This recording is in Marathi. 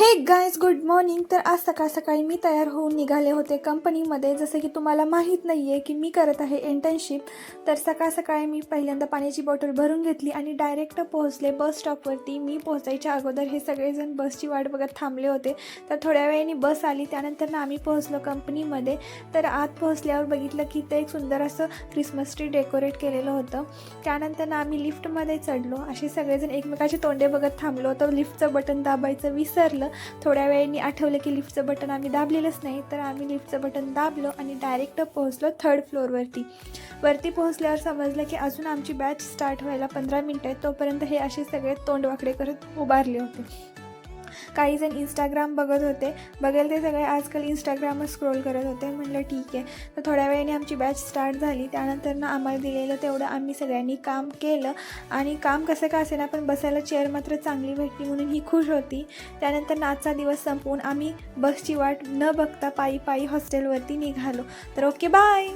हे गाईज, गुड मॉर्निंग. तर आज सकाळ सकाळी मी तयार होऊन निघाले होते कंपनीमध्ये. जसं की तुम्हाला माहीत नाही आहे की मी करत आहे इंटर्नशिप. तर सकाळ सकाळी मी पहिल्यांदा पाण्याची बॉटल भरून घेतली आणि डायरेक्ट पोहोचले बस स्टॉपवरती. मी पोहोचायच्या अगोदर हे सगळेजण बसची वाट बघत थांबले होते. तर थोड्या वेळाने बस आली. त्यानंतर आम्ही पोहोचलो कंपनीमध्ये. तर आत पोहोचल्यावर बघितलं की ते एक सुंदर असं क्रिसमस ट्री डेकोरेट केलेलं होतं. त्यानंतर आम्ही लिफ्टमध्ये चढलो. असे सगळेजण एकमेकाचे तोंडे बघत थांबलो. तर लिफ्टचं बटन दाबायचं विसरलं. थोड्या वेळाने आठवलं की लिफ्टचं बटन आम्ही दाबलेलंच नाही. तर आम्ही लिफ्टचं बटन दाबलो आणि डायरेक्ट पोहोचलो 3rd फ्लोअरवरती. वरती पोहोचल्यावर समजलं की अजून आमची बॅच स्टार्ट व्हायला 15 मिनटं आहेत. तोपर्यंत हे असे सगळे तोंडवाकडे करत उभारले होते. काहीजण इंस्टाग्राम बघत होते. बघेल ते सगळे आजकाल इंस्टाग्रामच स्क्रोल करत होते. म्हटलं ठीक आहे. तर थोड्या वेळाने आमची बॅच स्टार्ट झाली. त्यानंतर आम्हाला दिलेलं तेवढं आम्ही सगळ्यांनी काम केलं. आणि काम कसं का असेना पण बसायला चेअर मात्र चांगली भेटली म्हणून ही खुश होती. त्यानंतर आजचा दिवस संपवून आम्ही बसची वाट न बघता पायी पायी हॉस्टेलवरती निघालो. तर ओके, बाय.